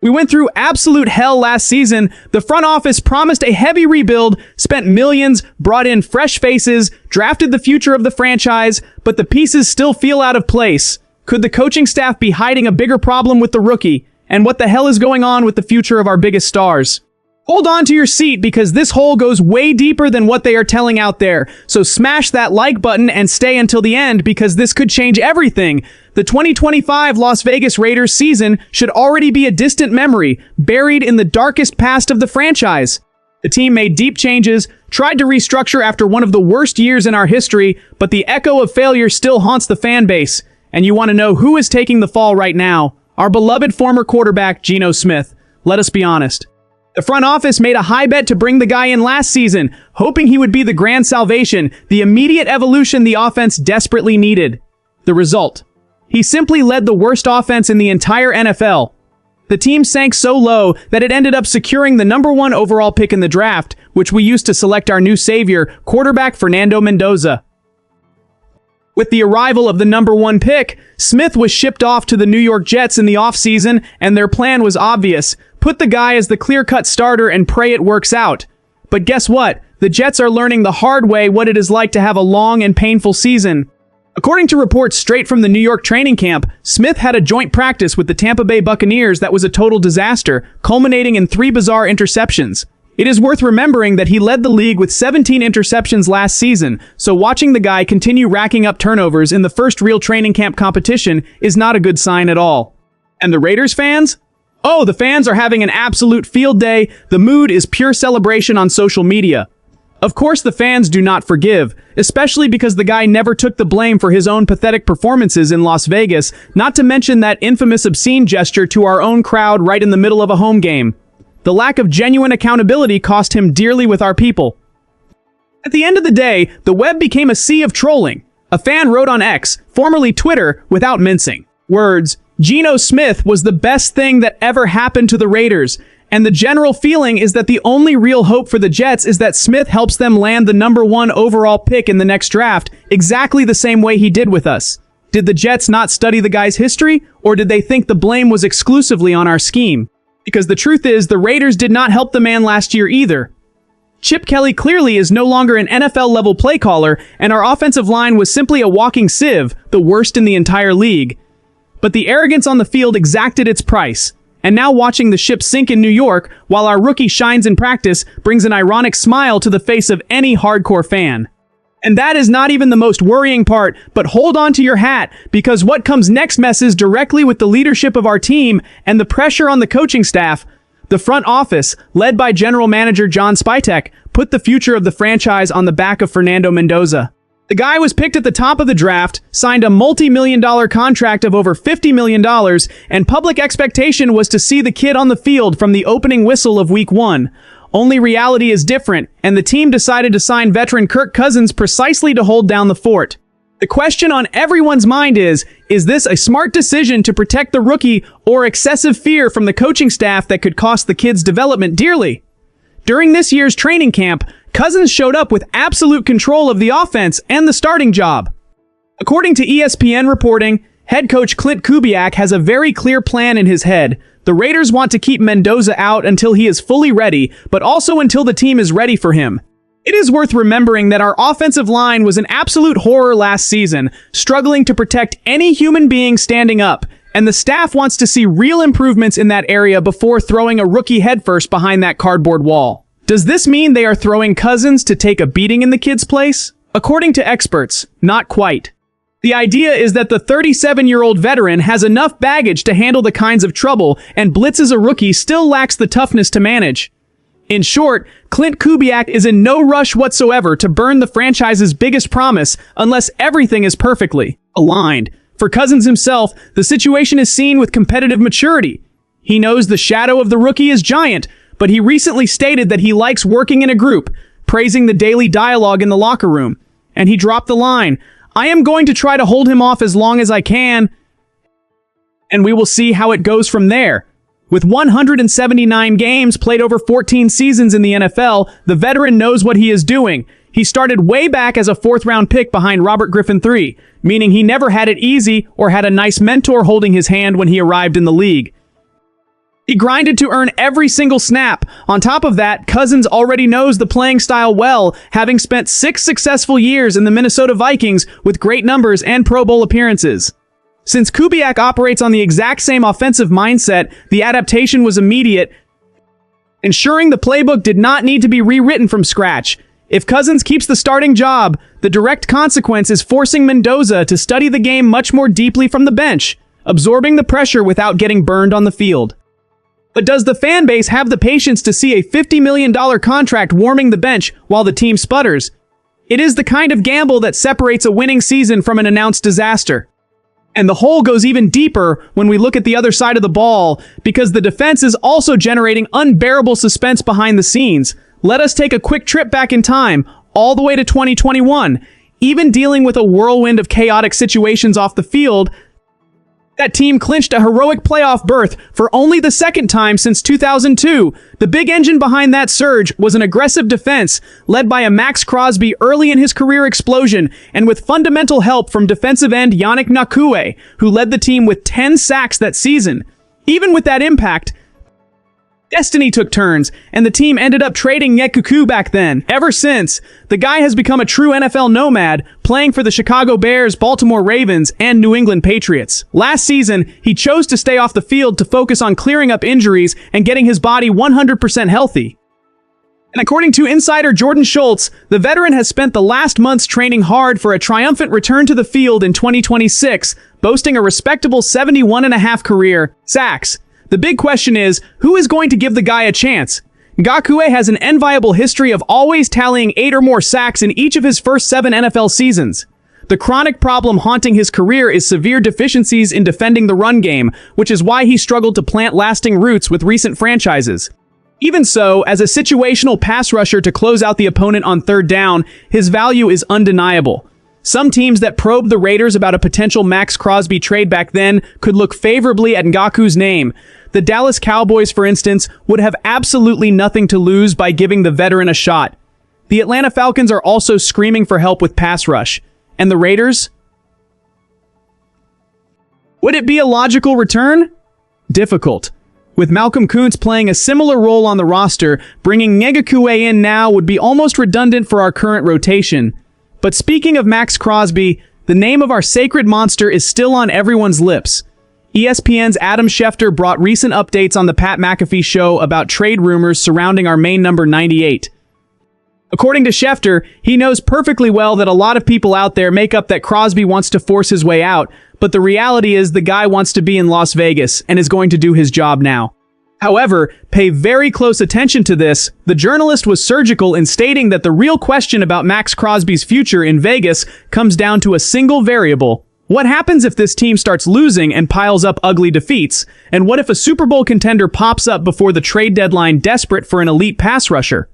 We went through absolute hell last season. The front office promised a heavy rebuild, spent millions, brought in fresh faces, drafted the future of the franchise, but the pieces still feel out of place. Could the coaching staff be hiding a bigger problem with the rookie? And what the hell is going on with the future of our biggest stars? Hold on to your seat because this hole goes way deeper than what they are telling out there. So smash that like button and stay until the end because this could change everything. The 2025 Las Vegas Raiders season should already be a distant memory, buried in the darkest past of the franchise. The team made deep changes, tried to restructure after one of the worst years in our history, but the echo of failure still haunts the fan base. And you want to know who is taking the fall right now? Our beloved former quarterback, Geno Smith. Let us be honest. The front office made a high bet to bring the guy in last season, hoping he would be the grand salvation, the immediate evolution the offense desperately needed. The result: he simply led the worst offense in the entire NFL. The team sank so low that it ended up securing the #1 overall pick in the draft, which we used to select our new savior, quarterback Fernando Mendoza. With the arrival of the #1 pick, Smith was shipped off to the New York Jets in the offseason, and their plan was obvious. Put the guy as the clear-cut starter and pray it works out. But guess what? The Jets are learning the hard way what it is like to have a long and painful season. According to reports straight from the New York training camp, Smith had a joint practice with the Tampa Bay Buccaneers that was a total disaster, culminating in 3 bizarre interceptions. It is worth remembering that he led the league with 17 interceptions last season, so watching the guy continue racking up turnovers in the first real training camp competition is not a good sign at all. And the Raiders fans? Oh, the fans are having an absolute field day. The mood is pure celebration on social media. Of course, the fans do not forgive, especially because the guy never took the blame for his own pathetic performances in Las Vegas, not to mention that infamous obscene gesture to our own crowd right in the middle of a home game. The lack of genuine accountability cost him dearly with our people. At the end of the day, the web became a sea of trolling. A fan wrote on X, formerly Twitter, without mincing words, Geno Smith was the best thing that ever happened to the Raiders, and the general feeling is that the only real hope for the Jets is that Smith helps them land the #1 overall pick in the next draft, exactly the same way he did with us. Did the Jets not study the guy's history, or did they think the blame was exclusively on our scheme? Because the truth is, the Raiders did not help the man last year either. Chip Kelly clearly is no longer an NFL-level play caller, and our offensive line was simply a walking sieve, the worst in the entire league. But the arrogance on the field exacted its price, and now watching the ship sink in New York while our rookie shines in practice brings an ironic smile to the face of any hardcore fan. And that is not even the most worrying part, but hold on to your hat, because what comes next messes directly with the leadership of our team and the pressure on the coaching staff. The front office, led by General Manager John Spytek, put the future of the franchise on the back of Fernando Mendoza. The guy was picked at the top of the draft, signed a multi-million-dollar contract of over $50 million, and public expectation was to see the kid on the field from the opening whistle of Week 1. Only reality is different, and the team decided to sign veteran Kirk Cousins precisely to hold down the fort. The question on everyone's mind is this a smart decision to protect the rookie or excessive fear from the coaching staff that could cost the kid's development dearly? During this year's training camp, Cousins showed up with absolute control of the offense and the starting job. According to ESPN reporting, head coach Klint Kubiak has a very clear plan in his head. The Raiders want to keep Mendoza out until he is fully ready, but also until the team is ready for him. It is worth remembering that our offensive line was an absolute horror last season, struggling to protect any human being standing up, and the staff wants to see real improvements in that area before throwing a rookie headfirst behind that cardboard wall. Does this mean they are throwing Cousins to take a beating in the kid's place? According to experts, not quite. The idea is that the 37-year-old veteran has enough baggage to handle the kinds of trouble, and Blitz as a rookie still lacks the toughness to manage. In short, Klint Kubiak is in no rush whatsoever to burn the franchise's biggest promise unless everything is perfectly aligned. For Cousins himself, the situation is seen with competitive maturity. He knows the shadow of the rookie is giant, but he recently stated that he likes working in a group, praising the daily dialogue in the locker room. And he dropped the line, I am going to try to hold him off as long as I can, and we will see how it goes from there. With 179 games played over 14 seasons in the NFL, the veteran knows what he is doing. He started way back as a 4th-round pick behind Robert Griffin III, meaning he never had it easy or had a nice mentor holding his hand when he arrived in the league. He grinded to earn every single snap. On top of that, Cousins already knows the playing style well, having spent 6 successful years in the Minnesota Vikings with great numbers and Pro Bowl appearances. Since Kubiak operates on the exact same offensive mindset, the adaptation was immediate, ensuring the playbook did not need to be rewritten from scratch. If Cousins keeps the starting job, the direct consequence is forcing Mendoza to study the game much more deeply from the bench, absorbing the pressure without getting burned on the field. But does the fan base have the patience to see a $50 million contract warming the bench while the team sputters? It is the kind of gamble that separates a winning season from an announced disaster. And the hole goes even deeper when we look at the other side of the ball, because the defense is also generating unbearable suspense behind the scenes. Let us take a quick trip back in time, all the way to 2021. Even dealing with a whirlwind of chaotic situations off the field, that team clinched a heroic playoff berth for only the second time since 2002. The big engine behind that surge was an aggressive defense led by a Maxx Crosby early in his career explosion, and with fundamental help from defensive end Yannick Ngakoue, who led the team with 10 sacks that season. Even with that impact, destiny took turns, and the team ended up trading Klint back then. Ever since, the guy has become a true NFL nomad, playing for the Chicago Bears, Baltimore Ravens, and New England Patriots. Last season, he chose to stay off the field to focus on clearing up injuries and getting his body 100% healthy. And according to insider Jordan Schultz, the veteran has spent the last months training hard for a triumphant return to the field in 2026, boasting a respectable 71.5 career sacks. The big question is, who is going to give the guy a chance? Ngakoue has an enviable history of always tallying 8 or more sacks in each of his first 7 NFL seasons. The chronic problem haunting his career is severe deficiencies in defending the run game, which is why he struggled to plant lasting roots with recent franchises. Even so, as a situational pass rusher to close out the opponent on third down, his value is undeniable. Some teams that probed the Raiders about a potential Maxx Crosby trade back then could look favorably at Ngakoue's name. The Dallas Cowboys, for instance, would have absolutely nothing to lose by giving the veteran a shot. The Atlanta Falcons are also screaming for help with pass rush. And the Raiders? Would it be a logical return? Difficult. With Malcolm Kuntz playing a similar role on the roster, bringing Ngakoue in now would be almost redundant for our current rotation. But speaking of Maxx Crosby, the name of our sacred monster is still on everyone's lips. ESPN's Adam Schefter brought recent updates on the Pat McAfee show about trade rumors surrounding our main number 98. According to Schefter, he knows perfectly well that a lot of people out there make up that Crosby wants to force his way out, but the reality is the guy wants to be in Las Vegas and is going to do his job now. However, pay very close attention to this. The journalist was surgical in stating that the real question about Maxx Crosby's future in Vegas comes down to a single variable. What happens if this team starts losing and piles up ugly defeats? And what if a Super Bowl contender pops up before the trade deadline desperate for an elite pass rusher?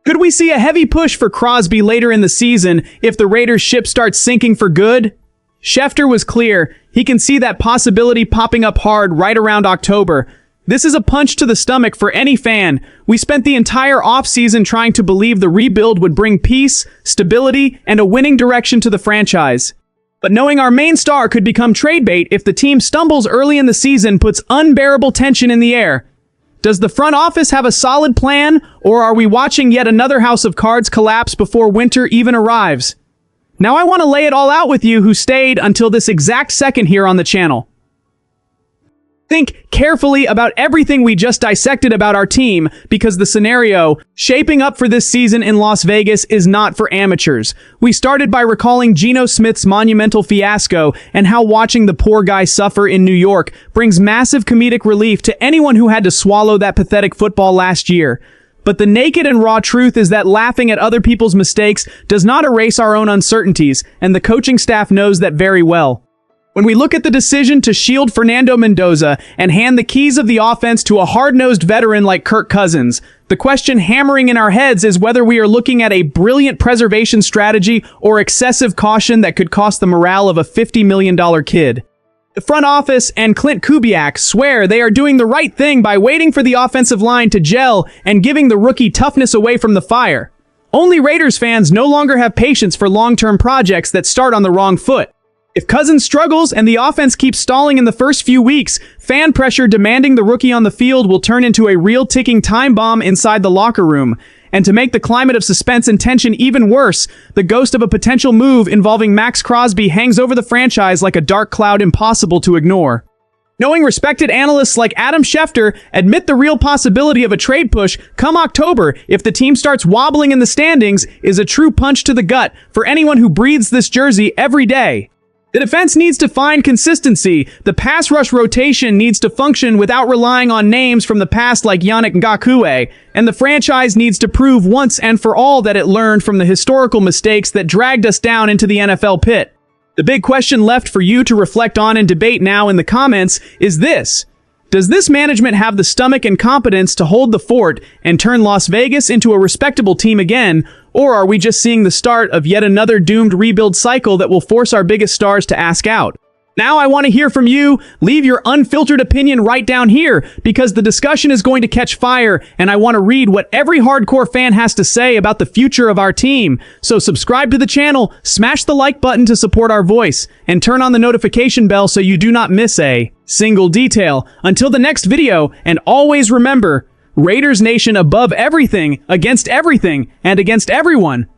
Could we see a heavy push for Crosby later in the season if the Raiders' ship starts sinking for good? Schefter was clear. He can see that possibility popping up hard right around October. This is a punch to the stomach for any fan. We spent the entire offseason trying to believe the rebuild would bring peace, stability, and a winning direction to the franchise. But knowing our main star could become trade bait if the team stumbles early in the season puts unbearable tension in the air. Does the front office have a solid plan, or are we watching yet another house of cards collapse before winter even arrives? Now I want to lay it all out with you who stayed until this exact second here on the channel. Think carefully about everything we just dissected about our team, because the scenario shaping up for this season in Las Vegas is not for amateurs. We started by recalling Geno Smith's monumental fiasco and how watching the poor guy suffer in New York brings massive comedic relief to anyone who had to swallow that pathetic football last year. But the naked and raw truth is that laughing at other people's mistakes does not erase our own uncertainties, and the coaching staff knows that very well. When we look at the decision to shield Fernando Mendoza and hand the keys of the offense to a hard-nosed veteran like Kirk Cousins, the question hammering in our heads is whether we are looking at a brilliant preservation strategy or excessive caution that could cost the morale of a $50 million kid. The front office and Klint Kubiak swear they are doing the right thing by waiting for the offensive line to gel and giving the rookie toughness away from the fire. Only Raiders fans no longer have patience for long-term projects that start on the wrong foot. If Cousins struggles and the offense keeps stalling in the first few weeks, fan pressure demanding the rookie on the field will turn into a real ticking time bomb inside the locker room. And to make the climate of suspense and tension even worse, the ghost of a potential move involving Maxx Crosby hangs over the franchise like a dark cloud impossible to ignore. Knowing respected analysts like Adam Schefter admit the real possibility of a trade push come October if the team starts wobbling in the standings is a true punch to the gut for anyone who breathes this jersey every day. The defense needs to find consistency, the pass rush rotation needs to function without relying on names from the past like Yannick Ngakoue, and the franchise needs to prove once and for all that it learned from the historical mistakes that dragged us down into the NFL pit. The big question left for you to reflect on and debate now in the comments is this. Does this management have the stomach and competence to hold the fort and turn Las Vegas into a respectable team again, or are we just seeing the start of yet another doomed rebuild cycle that will force our biggest stars to ask out? Now I want to hear from you. Leave your unfiltered opinion right down here because the discussion is going to catch fire and I want to read what every hardcore fan has to say about the future of our team. So subscribe to the channel, smash the like button to support our voice, and turn on the notification bell so you do not miss a single detail. Until the next video, and always remember, Raiders Nation above everything, against everything, and against everyone.